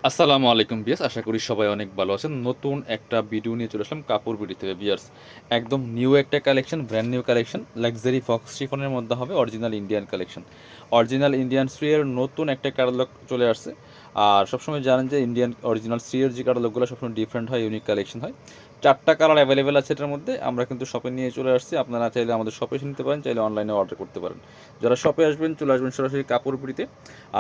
আসসালামু আলাইকুম বিয়াস, আশা করি সবাই অনেক ভালো আছেন। নতুন একটা ভিডিও নিয়ে চলে আসলাম কাপড় বিডি থেকে বিয়ার্স। একদম নিউ একটা collection, brand new collection, luxury faux শিফনের মধ্যে হবে, original Indian collection. Original Indian শ্রিয়ের নতুন একটা ক্যাটালগ চলে আসছে। আর সবসময় জানেন যে ইন্ডিয়ান অরিজিনাল শ্রিয়ের যে ক্যাটালগুলো সবসময় ডিফারেন্ট হয়, ইউনিক কালেকশন হয়। 4টা কালার অ্যাভেলেবেল আছে এটার মধ্যে। আমরা কিন্তু শপে নিয়ে চলে আসছি, আপনারা চাইলে আমাদের শপে এসে নিতে পারেন, চাইলে অনলাইনে অর্ডার করতে পারেন। যারা শপে আসবেন চলে আসবেন সরাসরি কাপড় বিডিতে।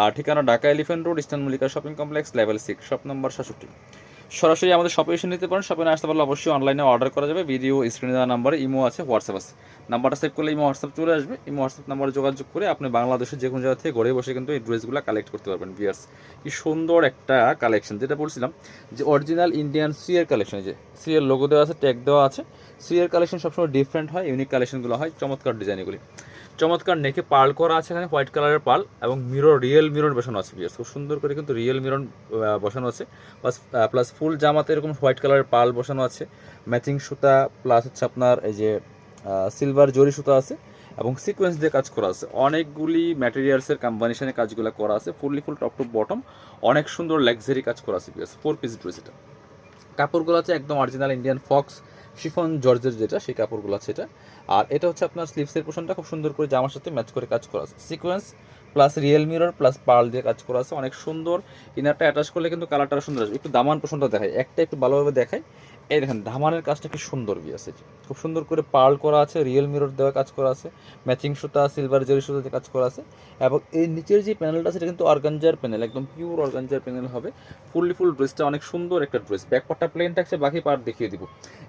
আর ঠিকানা Dhaka elephant road, eastern Mallika shopping complex, level 6, shop number 67। সরাসরি আমাদের শপে এসে নিতে পারেন। শপে না আসতে পারলে অবশ্যই অনলাইনে অর্ডার করা যাবে। ভিডিও স্ক্রিনে দেওয়া নাম্বারে ইমো আছে, হোয়াটসঅ্যাপ আছে। নাম্বারটা সেভ করলে ইমো হোয়াটসঅ্যাপ চলে আসবে। ইমো হোয়াটসঅ্যাপ নাম্বারে যোগাযোগ করে আপনি বাংলাদেশের যে কোনো জায়গা থেকে ঘরে বসে কিন্তু এই ড্রেসগুলো কালেক্ট করতে পারবেন ভিউয়ার্স। কি সুন্দর একটা কালেকশন, যেটা বলছিলাম যে অরিজিনাল ইন্ডিয়ান সিয়ের কালেকশন। যে সিয়ের লোগো দেওয়া আছে, ট্যাগ দেওয়া আছে। সিয়ের কালেকশন সবসময় ডিফারেন্ট হয়, ইউনিক কালেকশনগুলো হয়, চমৎকার ডিজাইন এগুলি। চমৎকার নেকে পার্ল করা আছে, এখানে হোয়াইট কালারের পার্ল এবং মিরর, রিয়েল মিরর বসানো আছে বিয়ার্স। খুব সুন্দর করে কিন্তু রিয়েল মিরর বসানো আছে। প্লাস ফুল জামাতে এরকম হোয়াইট কালারের পার্ল বসানো আছে, ম্যাচিং সুতা, প্লাস হচ্ছে আপনার এই যে সিলভার জরি সুতা আছে এবং সিকোয়েন্স দিয়ে কাজ করা আছে। অনেকগুলি ম্যাটেরিয়ালসের কম্বিনেশনে কাজগুলো করা আছে, ফুল টপ টু বটম। অনেক সুন্দর লাক্সারি কাজ করা আছে বিয়ার্স। 4 পিস ড্রেস এটা। কাপড়গুলো আছে একদম অরিজিনাল ইন্ডিয়ান ফক্স শিফন জর্জের, যেটা সেই কাপড়গুলো আছে এটা। আর এটা হচ্ছে আপনার স্লিভসের পোর্শনটা খুব সুন্দর করে জামার সাথে ম্যাচ করে কাজ করা আছে, sequence plus real mirror plus pearl দিয়ে কাজ করা আছে, অনেক সুন্দর। ইনারটা অ্যাটাচ করলে কিন্তু কালারটা সুন্দর আসবে। একটু দামান পোর্শনটা দেখায়, একটা একটু ভালোভাবে দেখায়। এই দেখেন ধামানের কাজটা কি সুন্দর আছে, খুব সুন্দর করে পার্ল করা আছে, রিয়েল মিরর দেওয়া কাজ করা আছে, ম্যাচিং সুতা সিলভার জেরি সুতা দিয়ে কাজ করা আছে। এবং এই নিচের যে প্যানেলটা সেটা কিন্তু অর্গানজার প্যানেল, একদম পিওর অর্গানজার প্যানেল হবে। ফুল ড্রেসটা অনেক সুন্দর একটা ড্রেস। ব্যাক পার্টটা প্লেন থাকছে, বাকি পার্ট দেখিয়ে দিব।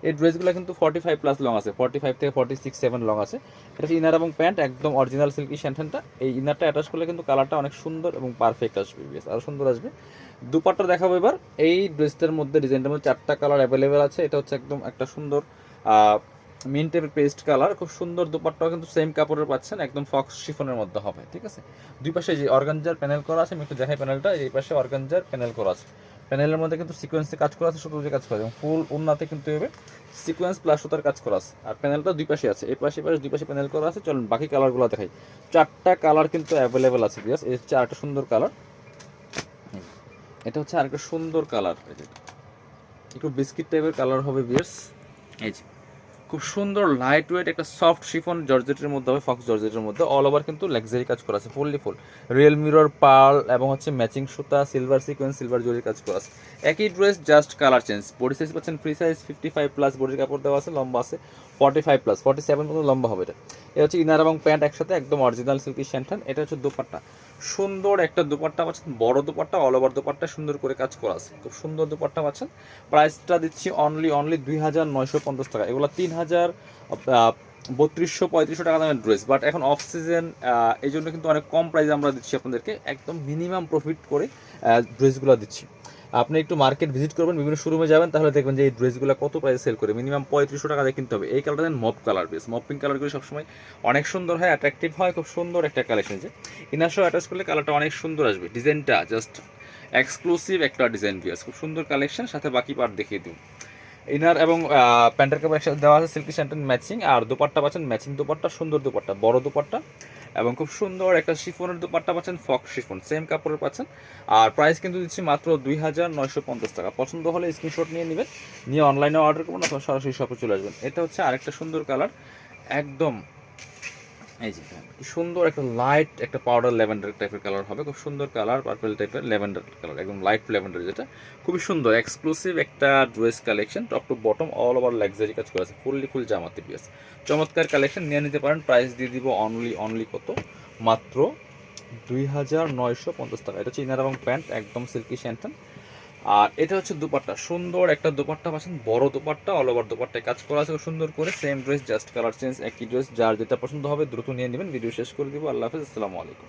এই ড্রেসগুলো কিন্তু 45+ লং আছে, 45 থেকে 46-7 লং আছে। এটা হচ্ছে ইনার এবং প্যান্ট, একদম অরিজিনাল সিল্কি শ্যান্টেনটা। এই ইনারটা অ্যাটাচ করলে কিন্তু কালারটা অনেক সুন্দর এবং পারফেক্ট আসবে, বেশ আরও সুন্দর আসবে। দুপাট্টা দেখাবো এবার। এই ড্রেসটার মধ্যে ডিজাইনটার মধ্যে 4টা কালার অ্যাভেলেবেল আছে। এটা হচ্ছে একদম একটা সুন্দর মিন্টের পেস্ট কালার, খুব সুন্দর। দুপাট্টাও কিন্তু সেম কাপড়ের পাচ্ছেন, একদম ফক্স শিফনের মধ্যে হবে, ঠিক আছে। দুই পাশে যে অর্গানজার প্যানেল করা আছে, আমি একটু দেখাই প্যানেলটা। এই পাশে অর্গানজার প্যানেল করা আছে, প্যানেলের মধ্যে কিন্তু সিকোয়েন্সে কাজ করা আছে, সুতোতে কাজ করা আছে এবং ফুল ওন্নাতে কিন্তু এভাবে সিকোয়েন্স প্লাস সুতার কাজ করা আছে। আর প্যানেলটা দুই পাশে আছে, এই পাশে দুই পাশে প্যানেল করা আছে। চলুন বাকি কালারগুলো দেখাই। 4টা কালার কিন্তু অ্যাভেলেবেল আছে বিয়াস। এই হচ্ছে আরেকটা সুন্দর কালার, এটা হচ্ছে আরেকটা সুন্দর কালার, একটু বিস্কিট টাইপের কালার হবে বিয়ার্স। এই যে খুব সুন্দর লাইট ওয়েট একটা সফট শিফন জর্জেটের মধ্যে হবে, ফক্স জর্জেটের মধ্যে। অল ওভার কিন্তু লাক্সারি কাজ করা আছে, ফুল রিয়েল মিরর পার্ল এবং হচ্ছে ম্যাচিং সুতা, সিলভার সিকোয়েন্স, সিলভার জরির কাজ করা আছে। একই dress, just colour change. Body size পাচ্ছেন ফ্রি সাইজ 55+, বডির কাপড় দেওয়া আছে, লম্বা আছে 45+, 47 পর্যন্ত লম্বা হবে এটা। এটা হচ্ছে ইনার এবং প্যান্ট একসাথে, একদম অরিজিনাল সিল্কি শ্যান্টান। এটা হচ্ছে দোপাট্টা, সুন্দর একটা দোপাট্টা পাচ্ছেন, বড় দোপাট্টা, অল ওভার দোপাট্টা সুন্দর করে কাজ করা আছে, খুব সুন্দর দোপাট্টা পাচ্ছেন। প্রাইসটা দিচ্ছি অনলি 2,950 টাকা। এগুলো 3,000 3200-3500 টাকা দামের ড্রেস, বাট এখন অফ সিজন, এই জন্য কিন্তু অনেক কম প্রাইসে আমরা দিচ্ছি আপনাদেরকে, একদম মিনিমাম প্রফিট করে ড্রেসগুলো দিচ্ছি। আপনি একটু মার্কেট ভিজিট করবেন, বিভিন্ন শোরুমে যাবেন, তাহলে দেখবেন যে এই ড্রেসগুলো কত প্রাইসে সেল করে। মিনিমাম 3500 টাকা দিয়ে কিনতে হবে। এই কালারটা দেন মপ কালার, বেস মপ পিঙ্ক কালারগুলো সবসময় অনেক সুন্দর হয়, অ্যাট্রাকটিভ হয়, খুব সুন্দর একটা কালেকশন। যে ইনার সহ অ্যাটাচ করলে কালারটা অনেক সুন্দর আসবে। ডিজাইনটা জাস্ট এক্সক্লুসিভ একটা ডিজাইন বিয়াস, খুব সুন্দর কালেকশন। সাথে বাকি পার্ট দেখিয়ে দিই। ইনার এবং প্যান্টের কাপড় একসাথে দেওয়া আছে, সিল্কি স্যান্টেন ম্যাচিং। আর দোপাট্টা পাচ্ছেন ম্যাচিং দোপাট্টা, সুন্দর দোপাট্টা, বড় দোপাট্টা এবং খুব সুন্দর একটা শিফনের দোপাট্টা পাচ্ছেন, ফক্স শিফন, সেম কাপড়ের পাচ্ছেন। আর প্রাইস কিন্তু দিচ্ছি মাত্র 2,950 টাকা। পছন্দ হলে স্ক্রিনশট নিয়ে নেবেন, নিয়ে অনলাইনে অর্ডার করবেন অথবা সরাসরি শপে চলে আসবেন। এটা হচ্ছে আরেকটা সুন্দর কালার, একদম এই যে কি সুন্দর একটা লাইট একটা পাউডার ল্যাভেন্ডার টাইপের কালার হবে, খুব সুন্দর কালার, পার্পল টাইপের ল্যাভেন্ডার কালার, একদম লাইট ল্যাভেন্ডার, যেটা খুবই সুন্দর এক্সক্লুসিভ একটা dress collection. Top to bottom all over luxury কাজ করা আছে, ফুল জামাতে পিস। চমৎকার কালেকশন, নিয়ে নিতে পারেন। প্রাইস দিয়ে দিব অনলি কত, মাত্র 2,950 টাকা। এটা হচ্ছে ইনার এবং প্যান্ট, একদম সিল্কি শ্যান্টন। আর এটা হচ্ছে দুপাট্টা, সুন্দর একটা দুপাট্টা পাচ্ছেন, বড় দুপাট্টা, অল ওভার দুপাট্টায় কাজ করা আছে সুন্দর করে। Same dress, just colour change, একই ড্রেস। যার যেটা পছন্দ হবে দ্রুত নিয়ে নেবেন। ভিডিও শেষ করে দিব। আল্লাহ হাফেজ, আসসালামু আলাইকুম।